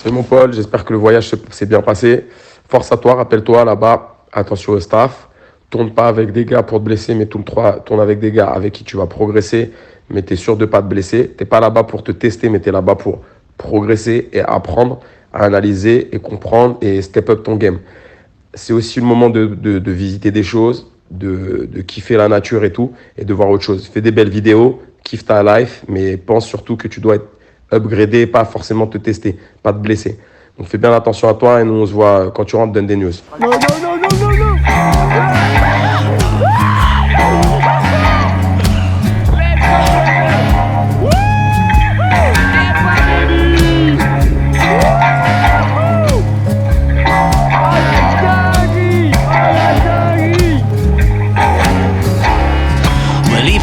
Salut mon Paul, j'espère que le voyage s'est bien passé. Force à toi, rappelle-toi là-bas, attention au staff. Tourne pas avec des gars pour te blesser, mais tourne avec des gars avec qui tu vas progresser, mais tu es sûr de pas te blesser. Tu n'es pas là-bas pour te tester, mais tu es là-bas pour progresser et apprendre à analyser et comprendre et step up ton game. C'est aussi le moment de visiter des choses, de kiffer la nature et tout, et de voir autre chose. Fais des belles vidéos, kiffe ta life, mais pense surtout que tu dois être upgradé, pas forcément te tester, pas te blesser. Donc fais bien attention à toi et nous on se voit quand tu rentres, donne des news. Non, non, non, non, non, non.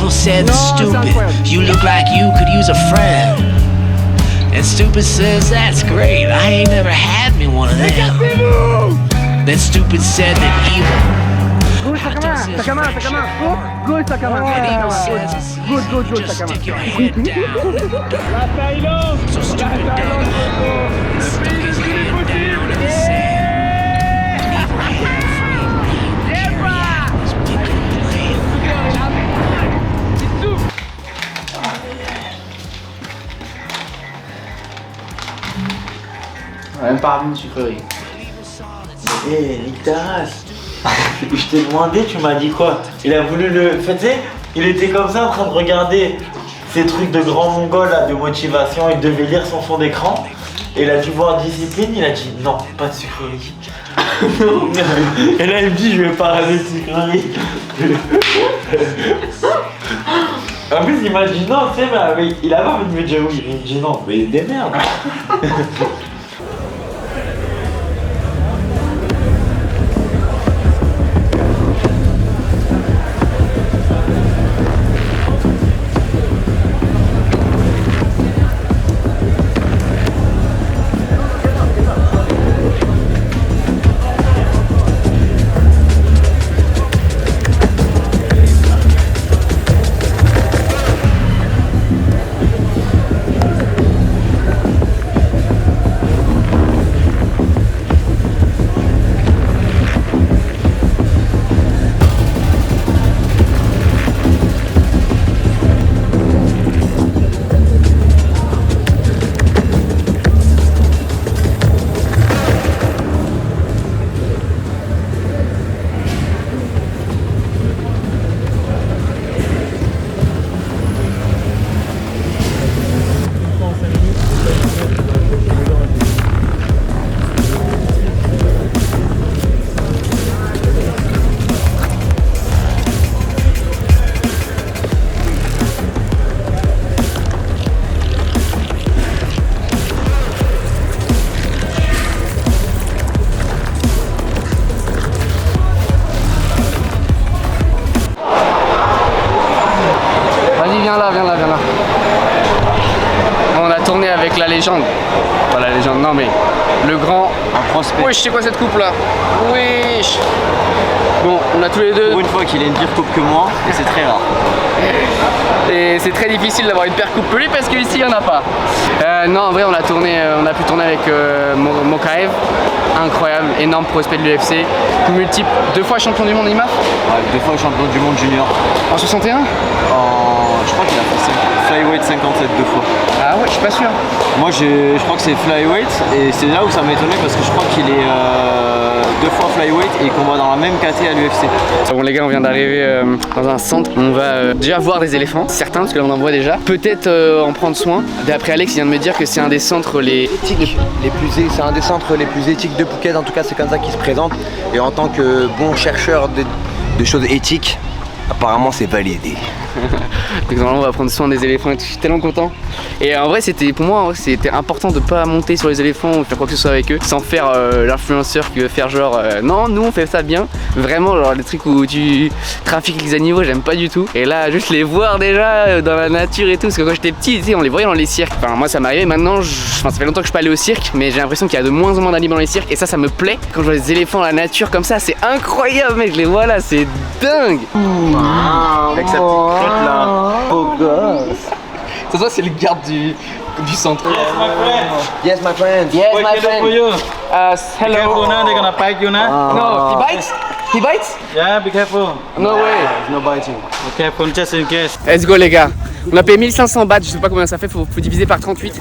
Said stupid, you look like you could use a friend. And stupid says that's great, I ain't never had me one of them. Then stupid said that evil. Gauche, ta caméra. And evil says it's easy, Gauche, just ta stick your caméra. head down. La Thaïlande. So stupid Dana stuck his head down in the sand. Evil had free, here he was making a plan. Même pas une sucrerie. Eh, nique ta race. Je t'ai demandé, tu m'as dit quoi? Il a voulu le... Tu sais, il était comme ça en train de regarder ces trucs de grand mongol là, de motivation, il devait lire son fond d'écran. Et il a dû voir discipline, il a dit non, pas de sucrerie. Et là il me dit je vais pas ramener de sucrerie. En plus il m'a dit non, tu sais, mais il avait envie de me dire oui, il me dit non, mais des merdes. Viens là. On a tourné avec la légende. Pas la légende, non mais le grand. Un prospect. Wesh, c'est quoi cette coupe là? Wesh. Bon, on a tous les deux. Pour une fois qu'il a une pire coupe que moi, et c'est très rare. Et c'est très difficile d'avoir une paire coupe pelée parce qu'ici il n'y en a pas. Non, en vrai, on a pu tourner avec Mokaev. Incroyable, énorme prospect de l'UFC. Multiple, 2 fois champion du monde, Imaf. Ouais, 2 fois champion du monde junior. En 61? Je crois qu'il a fait flyweight 57 2 fois. Ah ouais, je suis pas sûr. Moi je crois que c'est flyweight et c'est là où ça m'étonnait parce que je crois qu'il est 2 fois flyweight et il combat dans la même KT à l'UFC. Bon les gars, on vient d'arriver dans un centre. On va déjà voir des éléphants, certains parce que là on en voit déjà. Peut-être en prendre soin. D'après Alex, il vient de me dire que c'est un des centres C'est un des centres les plus éthiques de Phuket, en tout cas c'est comme ça qu'il se présente. Et en tant que bon chercheur de choses éthiques, apparemment c'est validé. Donc normalement on va prendre soin des éléphants et tout. Je suis tellement content. Et en vrai pour moi c'était important de pas monter sur les éléphants ou faire quoi que ce soit avec eux sans faire l'influenceur qui veut faire genre non nous on fait ça bien. Vraiment genre les trucs où tu trafiques les animaux j'aime pas du tout. Et là juste les voir déjà dans la nature et tout, parce que quand j'étais petit tu sais, on les voyait dans les cirques. Enfin moi ça m'arrivait maintenant, ça fait longtemps que je suis pas allé au cirque, mais j'ai l'impression qu'il y a de moins en moins d'animaux dans les cirques et ça me plaît. Quand je vois les éléphants dans la nature comme ça c'est incroyable mec, je les vois là, c'est dingue. Avec sa petite crotte là. Oh gosse. Ça c'est le garde du du centre. Yes, my friend. Yes, my friend. Careful Hello. now, they're gonna bite you now. No, he bites? He bites? Yeah, be careful. No way. No biting. Be careful, just in case. Let's go les gars. On a payé 1500 bahts, je sais pas combien ça fait, faut diviser par 38.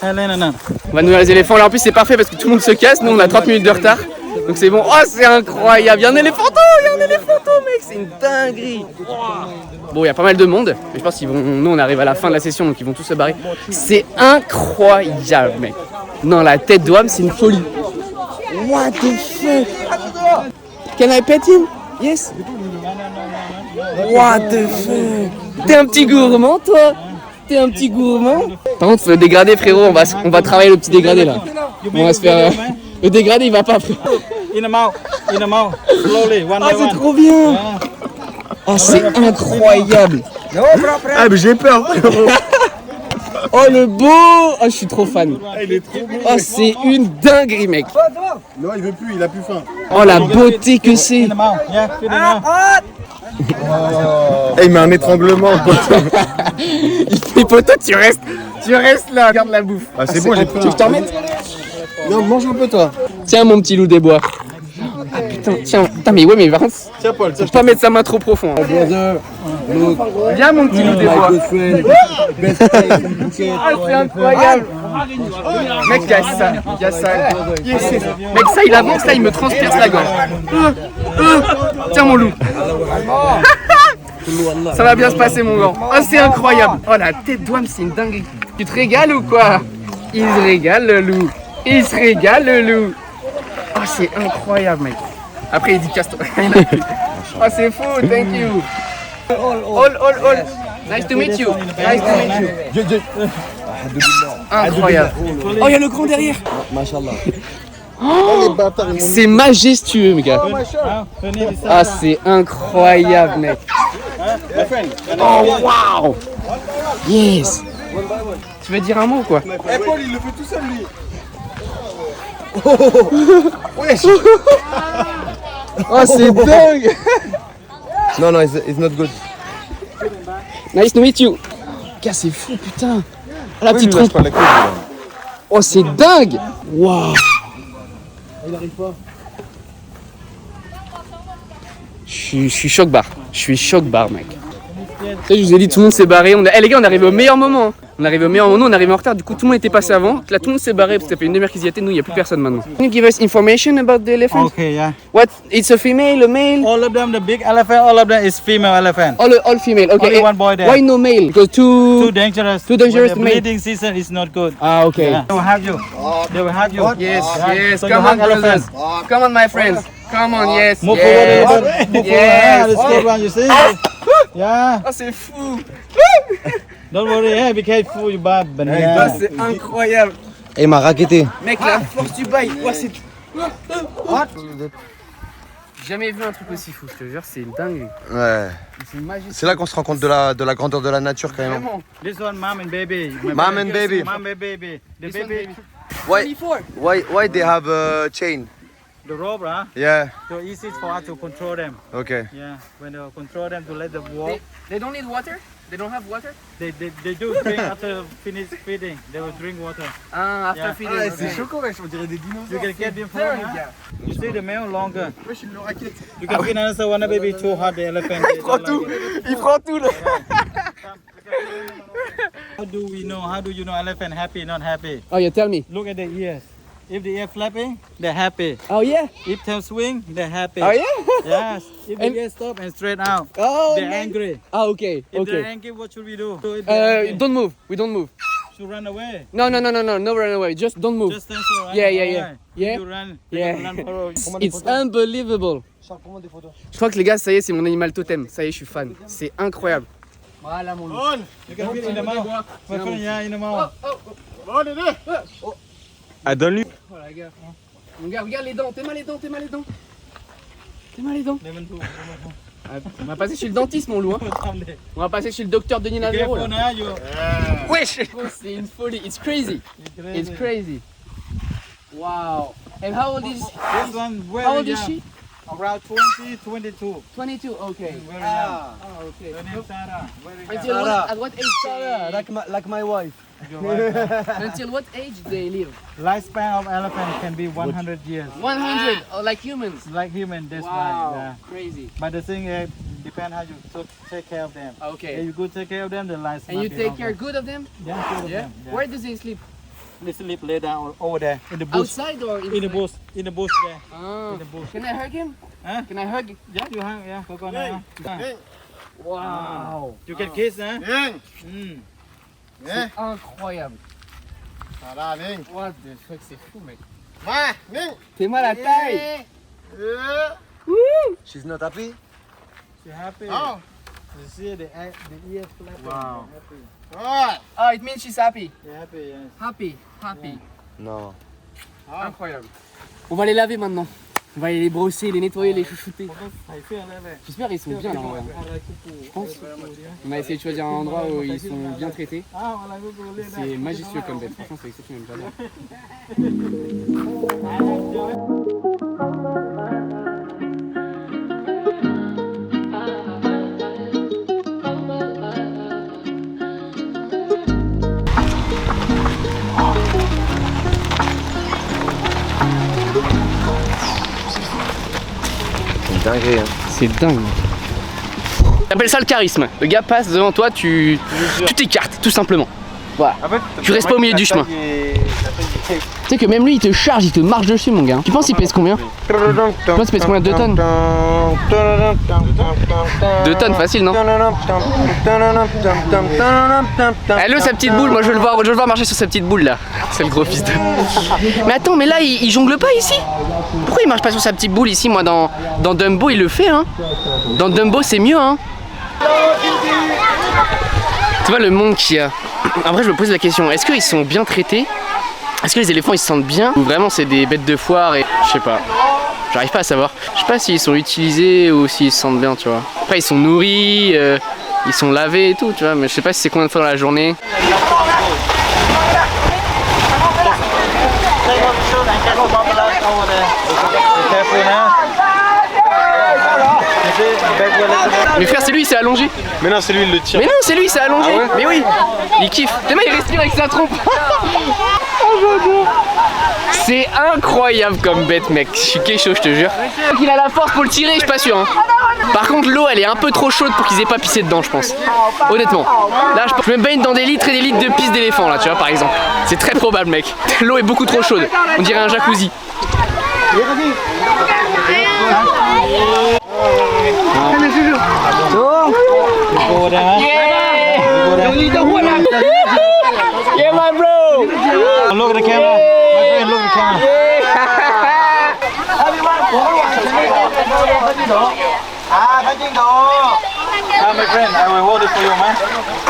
Thailand, On va nourrir les éléphants. Là en plus c'est parfait parce que tout le monde se casse, nous on a 30 minutes de retard. Donc c'est bon. Oh c'est incroyable, il y a un éléphanto, mec, c'est une dinguerie. Bon il y a pas mal de monde, mais je pense qu'ils vont. Nous on arrive à la fin de la session donc ils vont tous se barrer. C'est incroyable mec. Non la tête d'Ouam c'est une folie. What the fuck? Can I pet him? Yes. What the fuck? T'es un petit gourmand toi? T'es un petit gourmand? Par contre le dégradé frérot, on va travailler le petit dégradé là. On va se faire... Le dégradé il va pas frérot. In the mouth, slowly, one Ah by c'est one. trop bien. Oh c'est incroyable. Ah mais j'ai peur frérot. Oh le beau. Oh je suis trop fan. Oh c'est une dinguerie mec. Non, il veut plus, il a plus faim. Oh la beauté que c'est. In the mouth, yeah, feed it now. Eh, il met un étranglement. Il fait poteau, tu restes là, regarde la bouffe. Ah, c'est bon, j'ai faim. Tu veux que je t'en remette? Non, mange un peu, toi. Tiens mon petit loup des bois. Ah putain, tiens, putain mais ouais mais par contre, Tiens, Paul, faut pas mettre sa main trop profond. Hein. Viens mon petit loup des bois. Ah c'est incroyable. Mec il y a ça. Mec ça il avance là, il me transperce la gorge. Tiens mon loup. Ça va bien se passer mon gant. Oh c'est incroyable. Oh la tête d'Ouam c'est une dinguerie. Tu te régales ou quoi? Il se régale le loup. Il se régale le loup. Oh c'est incroyable mec. Après il dit casse-toi. Oh c'est fou, thank you. All. Nice to meet you. Nice to meet you. Incroyable. Oh il y a le grand derrière. Oh, c'est majestueux mes gars. Ah c'est incroyable mec. Oh waouh. Yes. Tu veux dire un mot ou quoi? Eh, Paul, il le fait tout seul, lui. Oh c'est dingue. No, no, it's not good. Nice to meet you. Gars c'est fou putain. Oh, la petite il lâche trompe. pas la queue. Oh c'est dingue. Waouh. Je suis choc-barre. Je suis choc-barre mec. Tu sais, je vous ai dit tout le monde s'est barré. Eh les gars on est arrivé au meilleur moment. Hein. On est arrivé au meilleur moment, on est arrivé en retard, du coup tout le monde était passé avant. Là tout le monde s'est barré parce que ça fait une demi-heure qu'ils y étaient, nous il n'y a plus personne maintenant. Can you give us information about the elephant? Okay, yeah. What? It's a female, a male? All of them, the big elephant, all of them is female elephant. All female, okay. Only one boy there. Why no male? Because Too dangerous. Too dangerous When to the mate. breeding season is not good. Ah okay. Yeah. They will have you. They will have you. Yes, Yeah. yes, So come you on hug brothers. elephant. Come on my friends. Come on, yes, Move yes. forward a little bit. Move Yes. forward. Let's go around, you see? Yeah. Oh c'est fou. Don't worry, yeah, be careful, you bad Oh, banana. c'est incroyable. Et il m'a raquetté. Mec la force du bail. Oh, c'est... J'ai jamais vu un truc aussi fou, je te jure, c'est une dinguerie. Ouais. C'est magique. C'est là qu'on se rend compte de la grandeur de la nature quand même. Vraiment. This one, mom and baby. Mom and baby. Mom and baby. The This one, baby, Why, 24. why they have a chain? the rope, huh? Yeah. So easy for us to control them. Okay. Yeah, when they control them to let them walk. They don't need water? They don't have water? They do drink after finish feeding. They will drink water. Ah, after Yeah. feeding. Okay. on dirait des dinosaures. You can get them from Dingue. huh? You see the male longer. Wesh, il le raquette. You can feed another one, baby, too hot, the elephant. Il prend tout. Il prend tout là. How do you know elephant happy, not happy? Oh yeah, tell me. Look at the ears. If the ear flapping, they're happy. Oh yeah. If tail swing, they're happy. Oh yeah. Yes. If And- the ear stop and straight out, Oh. they're man. angry. Ah okay. If they're Okay. angry, what should we do? So if they're angry, Don't move. We don't move. should run away. No, no run away. Just don't move. Just stand still, right? Yeah. Alright. Yeah. If you run, they Yeah. will run follow you. It's unbelievable. Je crois que les gars, ça y est, c'est mon animal totem. Ça y est, je suis fan. C'est incroyable. Voilà mon loup. You can fit in the mouth. My friend, yeah, in the mouth. Ah, donne-lui. Voilà, gars. Mon gars, regarde les dents. T'es mal les dents. Level 2. Ah, on va passer chez le dentiste, mon loup. Hein. On va passer chez le docteur Denis Navero. Careful Là. now, you. Wesh. C'est une folie. It's crazy. It's crazy. Wow. And how old is This one, how old very is she? young. Around 20, 22. 22, okay. Very young. Oh, okay. Your name Sarah. Very Until young. what, at what age? Like my wife. Your wife. Until what age they live? Lifespan of elephant can be 100 years. 100, like humans. Like human, that's Wow, right. Yeah. crazy. But the thing is, depends how you take care of them. If Okay. you good take care of them, the life. And you take care good of them? Yeah, good of Yeah. them. Yeah. Where do they sleep? They sleep lay down over there in the bush. Outside or In the inside? bush. In the bush there. Ah. In the bush. Can I hug him? Huh? Can I hug? Yeah, you hang. Yeah, go now. Wow. You can kiss, huh? Mm. C'est incroyable. Voilà, Ning. What the fuck, c'est fou, mec. Ouais, Ning. T'es mal à la taille. She's not happy? She happy. Oh. You see the ears flapping. Wow. Happy. Ouais. Oh, it means she's happy. They're happy, yes. Happy, happy. Non. Incroyable. On va les laver maintenant. On va aller les brosser, les nettoyer, les chouchouter. I feel that. J'espère qu'ils sont bien là. Ouais. Je pense. On a essayé de choisir un endroit où ils sont bien traités. C'est majestueux comme bête. Franchement, c'est exceptionnel. J'adore. C'est dingue, hein. C'est dingue. T'appelles ça le charisme. Le gars passe devant toi, tu t'écartes tout simplement. Voilà. Tu restes pas au milieu du chemin. Tu sais que même lui il te charge, il te marche dessus mon gars. Tu penses qu'il pèse combien? Tu penses qu'il pèse combien? 2 tonnes? 2 tonnes facile non? Allô sa petite boule, moi je veux le voir marcher sur sa petite boule là. C'est le gros fils de... Mais attends, mais là il jongle pas ici? Pourquoi il marche pas sur sa petite boule ici? Moi dans Dumbo il le fait hein. Dans Dumbo c'est mieux hein. Tu vois le monde qu'il y a. En vrai je me pose la question, est-ce qu'ils sont bien traités? Est-ce que les éléphants ils se sentent bien? Ou vraiment c'est des bêtes de foire et... Je sais pas. J'arrive pas à savoir. Je sais pas s'ils sont utilisés ou s'ils se sentent bien tu vois. Après ils sont nourris, ils sont lavés et tout tu vois. Mais je sais pas si c'est combien de fois dans la journée. Mais frère c'est lui il s'est allongé. Mais non, c'est lui, il le tire. Mais non c'est lui il s'est allongé. Ah ouais mais oui. Il kiffe. Tellement il respire avec sa trompe. C'est incroyable comme bête mec. Je suis chaud je te jure. Il a la force pour le tirer je suis pas sûr hein. Par contre l'eau elle est un peu trop chaude pour qu'ils aient pas pissé dedans je pense. Honnêtement. Là je me baigne dans des litres et des litres de pisse d'éléphant là tu vois par exemple. C'est très probable mec. L'eau est beaucoup trop chaude. On dirait un jacuzzi. Yeah my bro. Look at the camera. My friend, look at the camera. My friend, I will hold it for you, man.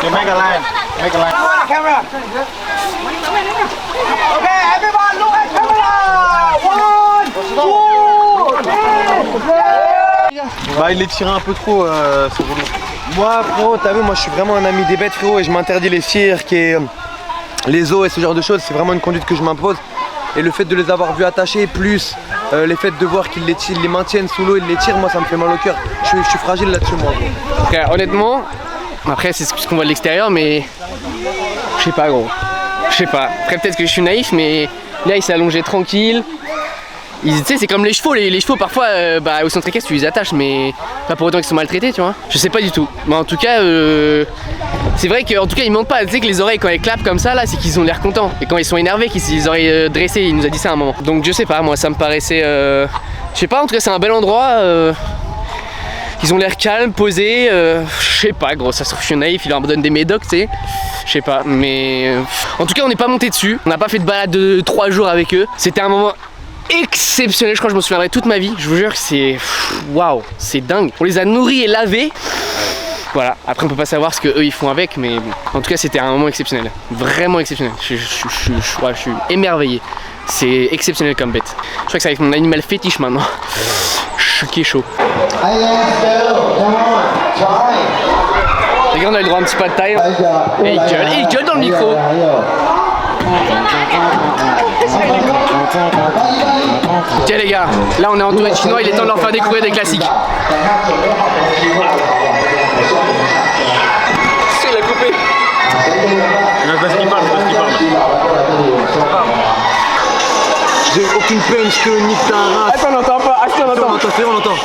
You make a line. Make a line. Camera. Okay, everyone, look at camera. 1, 2, 3. Bah, il est tiré un peu trop, ce rouleau. Moi, frérot, t'as vu, moi je suis vraiment un ami des bêtes, frérot, et je m'interdis les cirques et les zoos et ce genre de choses. C'est vraiment une conduite que je m'impose. Et le fait de les avoir vus attachés, plus les faits de voir qu'ils les maintiennent sous l'eau, ils les tirent, moi ça me fait mal au cœur. Je suis fragile là-dessus, moi. Frère, honnêtement, après c'est ce qu'on voit de l'extérieur, mais je sais pas gros. Je sais pas. Après peut-être que je suis naïf, mais là il s'est allongé tranquille. Tu sais c'est comme les chevaux, les chevaux parfois au centre équestre tu les attaches mais pas pour autant qu'ils sont maltraités tu vois. Je sais pas du tout. Mais en tout cas c'est vrai qu'en tout cas ils mentent pas. Tu sais que les oreilles quand elles clapent comme ça là c'est qu'ils ont l'air contents. Et quand ils sont énervés qu'ils ont les oreilles dressées, il nous a dit ça à un moment. Donc je sais pas, moi ça me paraissait je sais pas, en tout cas c'est un bel endroit. Ils ont l'air calmes, posés, je sais pas gros, ça se trouve je suis naïf, il leur donne des médocs tu sais. Je sais pas, mais en tout cas on n'est pas monté dessus. On n'a pas fait de balade de 3 jours avec eux. C'était un moment exceptionnel, je crois que je m'en souviendrai toute ma vie. Je vous jure que c'est waouh, c'est dingue. On les a nourris et lavés. Voilà, après on peut pas savoir ce que eux ils font avec, mais bon. En tout cas c'était un moment exceptionnel, vraiment exceptionnel. Je suis émerveillé. C'est exceptionnel comme bête. Je crois que c'est avec mon animal fétiche maintenant. Je suis chaud. Les gars on a eu le droit à un petit pas de taille. Et il gueule dans le micro. Ok les gars, là on est entouré de chinois, il est temps de leur faire découvrir des classiques. Il a coupé. C'est parce qu'il parle, c'est parce qu'il parle. J'ai aucune peine, je te nique ta race. Attends, on n'entend pas, attends, on entend. On entend.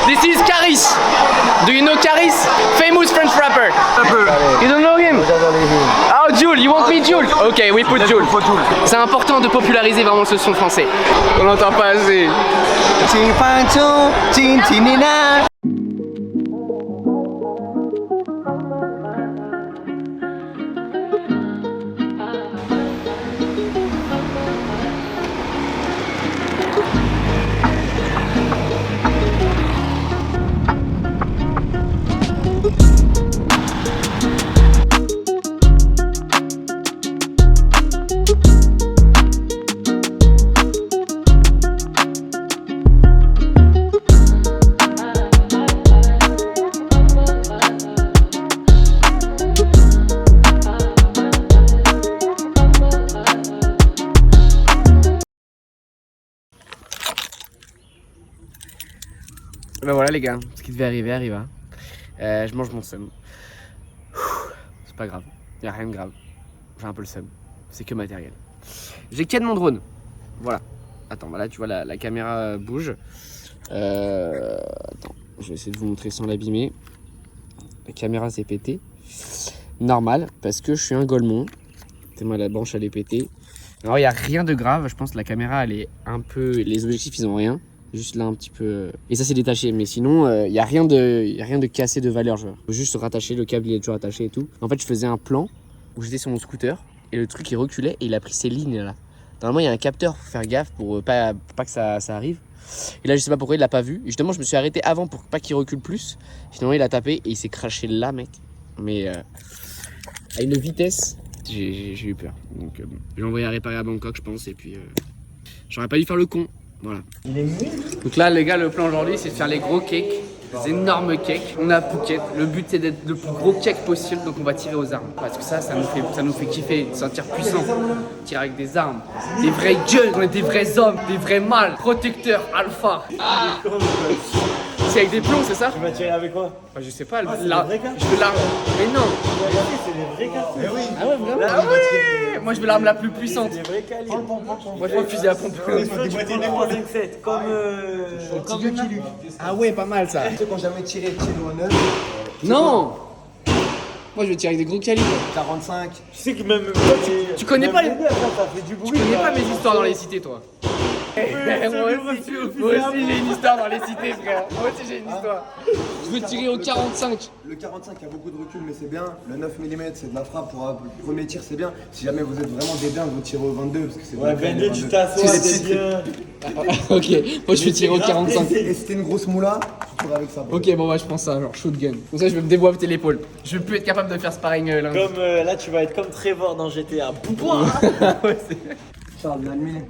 This is Caris. Do you know Caris? Famous French rapper. You don't know him? Oh, Jules, you want me Jules? Okay, we put Jules. C'est important de populariser vraiment ce son français. On n'entend pas assez. Ben voilà les gars, ce qui devait arriver arriva. Je mange mon seum. C'est pas grave, y a rien de grave. J'ai un peu le seum, c'est que matériel. J'ai ken mon drone. Voilà. Attends, voilà, tu vois la caméra bouge. Attends, je vais essayer de vous montrer sans l'abîmer. La caméra s'est pétée. Normal, parce que je suis un golemon. C'est moi la branche elle est pétée. Alors il y a rien de grave, je pense que la caméra elle est un peu. Les objectifs ils ont rien. Juste là un petit peu. Et ça c'est détaché, mais sinon il n'y a rien de cassé de valeur. Genre. Faut juste rattacher, le câble il est toujours attaché et tout. En fait je faisais un plan où j'étais sur mon scooter et le truc il reculait et il a pris ces lignes là. Normalement il y a un capteur pour faire gaffe pour pas que ça arrive. Et là je sais pas pourquoi il l'a pas vu. Et justement je me suis arrêté avant pour pas qu'il recule plus. Finalement il a tapé et il s'est craché là mec. Mais à une vitesse, j'ai eu peur. Donc je l'ai envoyé à réparer à Bangkok je pense et puis j'aurais pas dû faire le con. Voilà. Donc là les gars le plan aujourd'hui c'est de faire les gros cakes, les énormes cakes. On est à Phuket, le but c'est d'être le plus gros cake possible donc on va tirer aux armes. Parce que ça nous fait kiffer, de sentir puissant. Tirer avec des armes, des vrais guns, on est des vrais hommes, des vrais mâles, protecteurs, alpha. C'est avec des plombs c'est ça? Tu vas tirer avec quoi? Bah, je sais pas, C'est des vrais cartes. je veux l'arme. Mais non. C'est des vrais cartes. Ah ouais vraiment? Ah ouais. Moi je veux l'arme la plus puissante. C'est des vrais calibres. Moi je prends le fusil à pompe. Tu prends 357 comme Lucky Luke. Ah ouais pas mal ça. Tu sais, quand jamais tiré au 9, Non. Moi je veux tirer avec des gros calibres. 45. Tu sais que même toi, Tu connais pas les... ça fait du bruit. Tu connais pas mes histoires dans les cités toi? Moi aussi j'ai une histoire dans les cités frère. Moi aussi j'ai une histoire. Je veux tirer au 45. Le 45 a beaucoup de recul, mais c'est bien. Le 9 mm, c'est de la frappe pour un premier tir, c'est bien. Si jamais vous êtes vraiment des dingues, vous tirez au 22 parce que c'est Ouais, 22, tu t'assois, c'est bien. Ok, moi je veux tirer au 45. Et si t'es une grosse moula, tu tires avec ça. Bro. Ok, bon bah je prends ça, genre shotgun. Comme ça je vais me déboîter l'épaule. Je vais plus être capable de faire sparring lundi. Comme là, tu vas être comme Trevor dans GTA. Pouah. Ouais, c'est... Charles, bien allumé.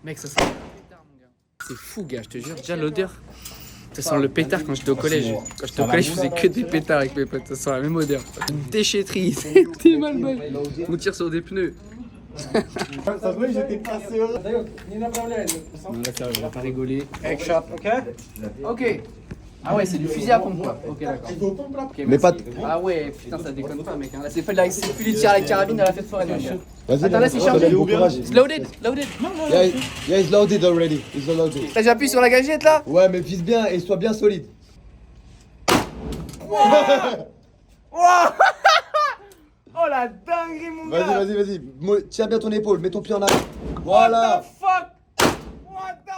Mec, ça sent le pétard, mon gars. C'est fou, gars, je te jure. Déjà, l'odeur. Ça sent le pétard quand j'étais au collège. Quand j'étais au collège, je faisais que des pétards avec mes potes. Ça sent la même odeur. Une déchetterie. C'était mal bon. On tire sur des pneus. Ça se voit, j'étais passé au. Non, là, sérieux, on va pas rigoler. Ok. Ah ouais, c'est du fusil à pompe quoi. Ok, d'accord. Okay, Mais pas. Ah ouais, putain, ça déconne pas, mec. Hein. Là, c'est fait de la... c'est plus du tir à la carabine à la fête foraine. Vas-y, attends, là, c'est chargé. Loaded, loaded. Yeah, he's loaded already. He's loaded. Là, j'appuie sur la gâchette là. Ouais, mais vise bien et sois bien solide. Oh la dinguerie, mon gars. Vas-y. Tiens bien ton épaule, mets ton pied en arrière. Voilà. What the fuck? What the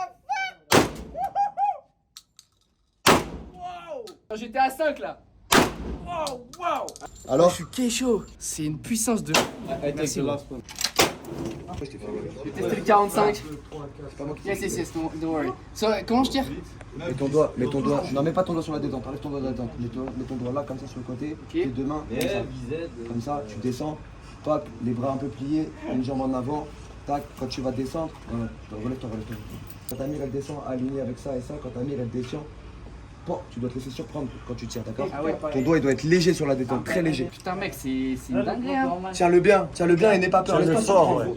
fuck? Wow. J'étais à 5 là. Wow. Alors, Je suis kécho. C'est une puissance de... Merci. J'ai testé le 45. Yes, don't worry. So, comment je tire? mets ton doigt. Non, mets pas ton doigt sur la détente. Enlève ton doigt de la détente. Mets ton doigt là, comme ça sur le côté. Tes deux mains, comme ça. Tu descends. Tac, les bras un peu pliés, une jambe en avant. Tac, quand tu vas descendre, relève-toi. Quand Amir elle descend, alignée avec ça et ça. Quand Amir elle descend, Tu dois te laisser surprendre quand tu tires, d'accord? Ah ouais. Ton doigt il doit être léger sur la détente, très léger. Putain mec, c'est une dinguerie hein. Tiens-le bien et n'aie pas peur. Tiens-le Laisse pas fort, surprendre.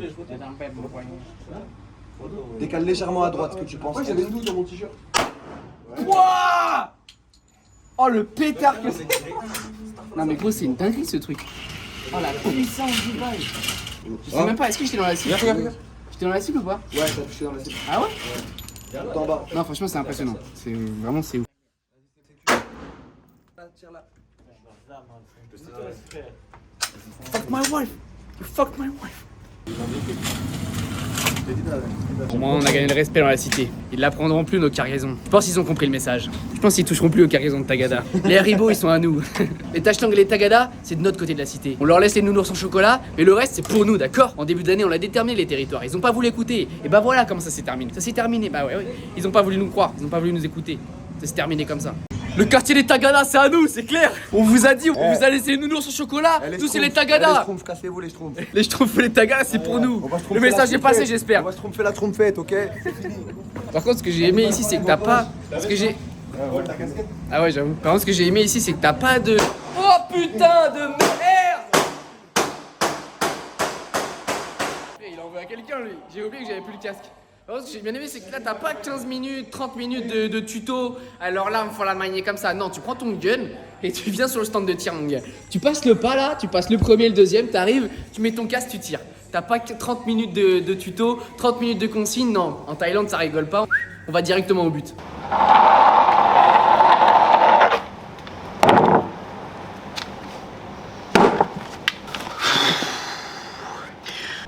Décale légèrement à droite, ce que tu penses. J'avais une douille dans mon t-shirt. Wouah! Oh le pétard que c'est. Non mais gros, c'est une dinguerie ce truc. Oh la puissance du bail. Je sais même pas, est-ce que j'étais dans la cible? Regarde. J'étais dans la cible ou pas? Ouais, t'as touché dans la cible. Ah ouais? Tout en bas. Non franchement c'est impressionnant. C'est vraiment c'est ouf. Fuck my wife! You fuck my wife! Pour moi, on a gagné le respect dans la cité. Ils l'apprendront plus nos cargaisons. Je pense qu'ils ont compris le message. Je pense qu'ils toucheront plus aux cargaisons de Tagada. Les Haribo, ils sont à nous. Les Tashtang et les Tagada, c'est de notre côté de la cité. On leur laisse les nounours en chocolat, mais le reste, c'est pour nous, d'accord? En début d'année, on a déterminé les territoires. Ils ont pas voulu écouter. Et bah voilà comment ça s'est terminé. Ça s'est terminé, bah ouais. Ils ont pas voulu nous croire. Ils ont pas voulu nous écouter. Ça s'est terminé comme ça. Le quartier des Tagada, c'est à nous, c'est clair. On vous a dit, on vous a laissé les nounours au chocolat. Tous c'est les Tagada. Les schtroumpfs, cassez-vous les schtroumpfs. Les schtroumpfs et les Tagada, c'est pour nous. Le message est passé, j'espère. On va schtroumpfer la trompette, ok? Par contre, ce que j'ai aimé ici, c'est que t'as pas. Ce que j'ai. Ah ouais, j'avoue. Par contre, ce que j'ai aimé ici, c'est que t'as pas de. Oh putain de merde! Il en veut à quelqu'un, lui. J'ai oublié que j'avais plus le casque. Par contre, ce que j'ai bien aimé, c'est que là, t'as pas 15 minutes, 30 minutes de tuto. Alors là, il faut la manier comme ça. Non, tu prends ton gun et tu viens sur le stand de tir, mon gars. Tu passes le pas là, tu passes le premier, le deuxième, t'arrives, tu mets ton casque, tu tires. T'as pas 30 minutes de tuto, 30 minutes de consigne, non. En Thaïlande, ça rigole pas. On va directement au but.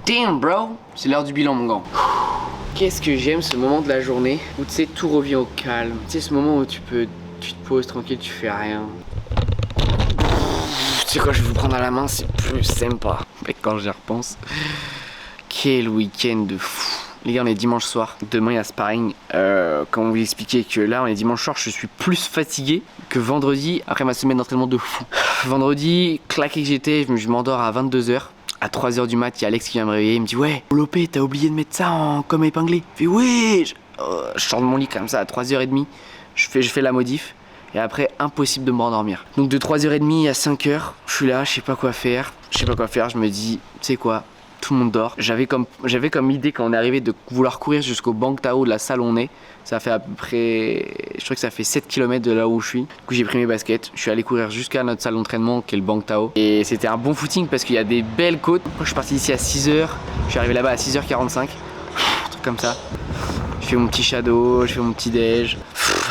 Damn, bro. C'est l'heure du bilan, mon gars. Qu'est-ce que j'aime ce moment de la journée où tu sais tout revient au calme. Tu sais ce moment où tu te poses tranquille, tu fais rien. Tu sais quoi, je vais vous prendre à la main, c'est plus sympa. Mec, quand j'y repense, quel week-end de fou. Les gars, on est dimanche soir. Demain, il y a sparring. Comme on vous l'expliquait que là, on est dimanche soir, je suis plus fatigué que vendredi après ma semaine d'entraînement de fou. Vendredi, claqué que j'étais, je m'endors à 22h. À 3h du mat, il y a Alex qui vient me réveiller, il me dit ouais, Lopé, t'as oublié de mettre ça en comme épinglé. Je fais oui, je sors de mon lit comme ça à 3h30, je fais la modif et après impossible de me rendormir. Donc de 3h30 à 5h, je suis là, je sais pas quoi faire, je me dis, tu sais quoi, tout le monde dort. J'avais comme idée quand on est arrivé de vouloir courir jusqu'au Bang Tao de la salle où on est. Ça fait à peu près, je crois que ça fait 7 km de là où je suis. Du coup j'ai pris mes baskets, je suis allé courir jusqu'à notre salle d'entraînement qui est le Bang Tao. Et c'était un bon footing parce qu'il y a des belles côtes. Moi je suis parti d'ici à 6h, je suis arrivé là-bas à 6h45. Un truc comme ça. Je fais mon petit shadow, je fais mon petit déj.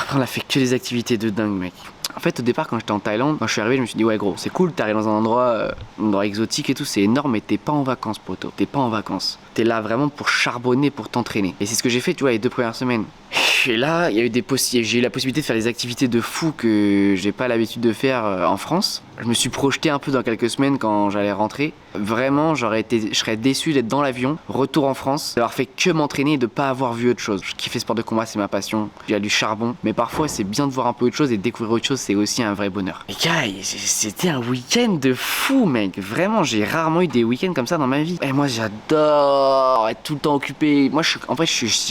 Après on a fait que des activités de dingue mec. En fait au départ quand j'étais en Thaïlande, quand je suis arrivé je me suis dit ouais gros c'est cool, t'arrives dans un endroit exotique et tout, c'est énorme mais t'es pas en vacances poto, t'es pas en vacances. T'es là vraiment pour charbonner, pour t'entraîner. Et c'est ce que j'ai fait tu vois les 2 premières semaines. Et là, j'ai eu la possibilité de faire des activités de fou que j'ai pas l'habitude de faire en France. Je me suis projeté un peu dans quelques semaines quand j'allais rentrer. Vraiment, je serais déçu d'être dans l'avion, retour en France, d'avoir fait que m'entraîner et de pas avoir vu autre chose. Je kiffe le sport de combat, c'est ma passion. Il y a du charbon, mais parfois c'est bien de voir un peu autre chose et de découvrir autre chose, c'est aussi un vrai bonheur. Les gars, c'était un week-end de fou, mec. Vraiment, j'ai rarement eu des week-ends comme ça dans ma vie. Et moi, j'adore être tout le temps occupé. Moi, je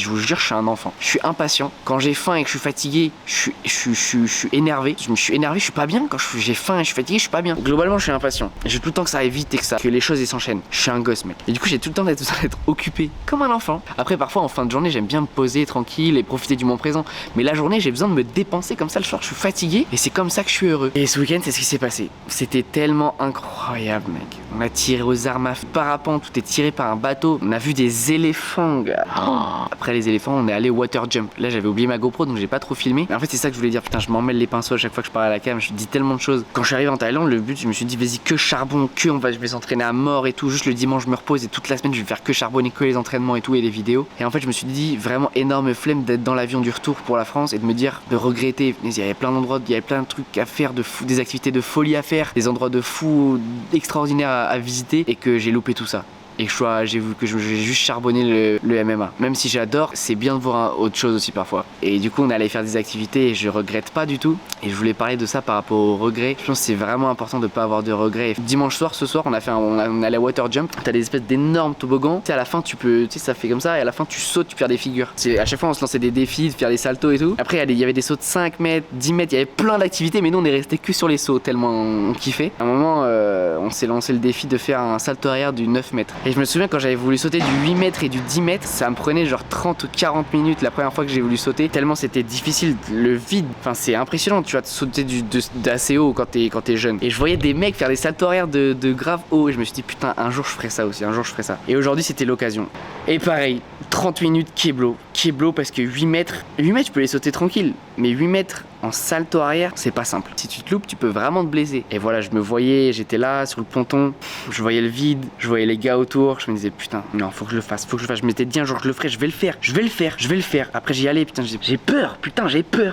vous jure, je suis un enfant. Je suis impatient. Quand j'ai faim et que je suis fatigué, je suis énervé. Je suis énervé, je suis pas bien. Quand j'ai faim et je suis fatigué, je suis pas bien. Globalement, je suis impatient. J'ai tout le temps que ça aille vite et que les choses s'enchaînent. Je suis un gosse, mec. Et du coup, j'ai tout le temps d'être occupé comme un enfant. Après, parfois, en fin de journée, j'aime bien me poser tranquille et profiter du moment présent. Mais la journée, j'ai besoin de me dépenser comme ça le soir. Je suis fatigué et c'est comme ça que je suis heureux. Et ce week-end, c'est ce qui s'est passé. C'était tellement incroyable, mec. On a tiré aux armes à parapente, tout est tiré par un bateau. On a vu des éléphants, gars. Après les éléphants, on est allé water jump. Là, j'avais oublié ma GoPro donc j'ai pas trop filmé. Mais en fait, c'est ça que je voulais dire. Putain, je m'emmêle les pinceaux à chaque fois que je parle à la cam. Je dis tellement de choses. Quand je suis arrivé en Thaïlande, le but, je me suis dit, vas-y, que charbon, je vais s'entraîner à mort et tout. Juste le dimanche, je me repose et toute la semaine, je vais faire que charbonner, que les entraînements et tout et les vidéos. Et en fait, je me suis dit, vraiment énorme flemme d'être dans l'avion du retour pour la France et de me dire, de regretter. Il y avait plein d'endroits, il y avait plein de trucs à faire, de fou, des activités de folie à faire, des endroits de fou extraordinaires à visiter et que j'ai loupé tout ça. et que j'ai vu que j'ai juste charbonné le MMA. Même si j'adore, c'est bien de voir autre chose aussi parfois. Et du coup on allait faire des activités et je regrette pas du tout. Et je voulais parler de ça par rapport aux regrets. Je pense que c'est vraiment important de pas avoir de regrets. Et dimanche soir, ce soir, on allait à water jump. T'as des espèces d'énormes toboggans. Tu sais, à la fin tu sais, ça fait comme ça et à la fin tu sautes, tu perds des figures. À chaque fois on se lançait des défis, de faire des saltos et tout. Après il y avait des sauts de 5 mètres, 10 mètres, il y avait plein d'activités, mais nous on est resté que sur les sauts tellement on kiffait. À un moment on s'est lancé le défi de faire un salto arrière du 9 mètres. Et je me souviens quand j'avais voulu sauter du 8 mètres et du 10 mètres, ça me prenait genre 30 ou 40 minutes la première fois que j'ai voulu sauter, tellement c'était difficile. Le vide, enfin c'est impressionnant, tu vas te sauter d'assez haut quand t'es jeune. Et je voyais des mecs faire des saltos arrière de grave haut et je me suis dit putain, un jour je ferai ça aussi, un jour je ferai ça. Et aujourd'hui c'était l'occasion. Et pareil, 30 minutes Keblo parce que 8 mètres je peux les sauter tranquille, mais 8 mètres en salto arrière, c'est pas simple. Si tu te loupes, tu peux vraiment te blesser. Et voilà, je me voyais, j'étais là sur le ponton, je voyais le vide, je voyais les gars autour, je me disais putain, non, faut que je le fasse. Je m'étais dit un jour je le ferai, je vais le faire. Après j'y allais, putain, j'ai peur.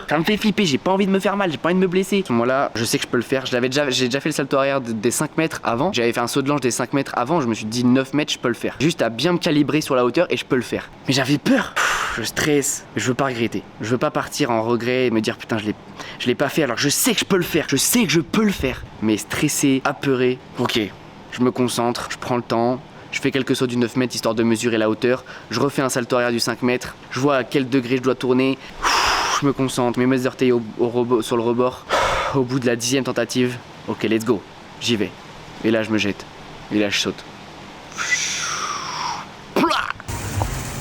Ça me fait flipper, j'ai pas envie de me faire mal, j'ai pas envie de me blesser. À ce moment-là, je sais que je peux le faire. J'ai déjà fait le salto arrière des 5 mètres avant. J'avais fait un saut de l'ange des 5 mètres avant, je me suis dit 9 mètres, je peux le faire. Juste à bien me calibrer sur la hauteur et je peux le faire. Mais j'avais peur. Je stresse, je veux pas regretter. Je veux pas partir en regret et me dire putain, je l'ai pas fait alors je sais que je peux le faire. Je sais que je peux le faire. Mais stressé, apeuré. Ok, je me concentre, je prends le temps. Je fais quelques sauts du 9 mètres histoire de mesurer la hauteur. Je refais un salto arrière du 5 mètres. Je vois à quel degré je dois tourner. Je me concentre, mes mains orteils sur le rebord. Au bout de la 10e tentative, ok, let's go. J'y vais. Et là, je me jette. Et là, je saute.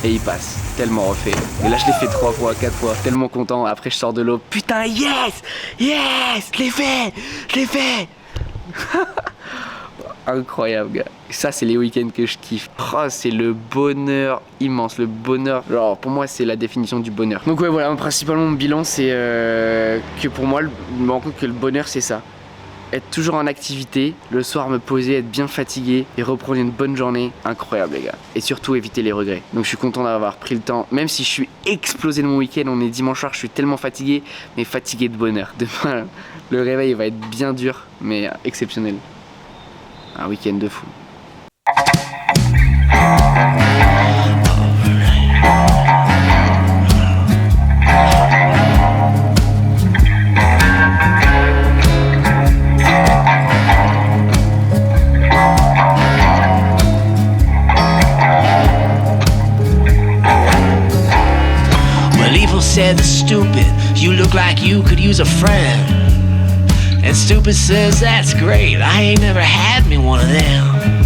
Et il passe, tellement refait. Et là je l'ai fait 3 fois, 4 fois, tellement content. Après je sors de l'eau, putain yes, je l'ai fait. Incroyable gars. Ça c'est les week-ends que je kiffe. Oh, c'est le bonheur immense, le bonheur. Genre pour moi c'est la définition du bonheur. Donc ouais voilà, principalement mon bilan c'est que pour moi je me rends compte que le bonheur c'est ça. Être toujours en activité, le soir me poser, être bien fatigué et reprendre une bonne journée, incroyable les gars. Et surtout éviter les regrets. Donc je suis content d'avoir pris le temps, même si je suis explosé de mon week-end, on est dimanche soir, je suis tellement fatigué, mais fatigué de bonheur. Demain, le réveil va être bien dur, mais exceptionnel. Un week-end de fou. Said stupid, you look like you could use a friend. And stupid says that's great, I ain't never had me one of them.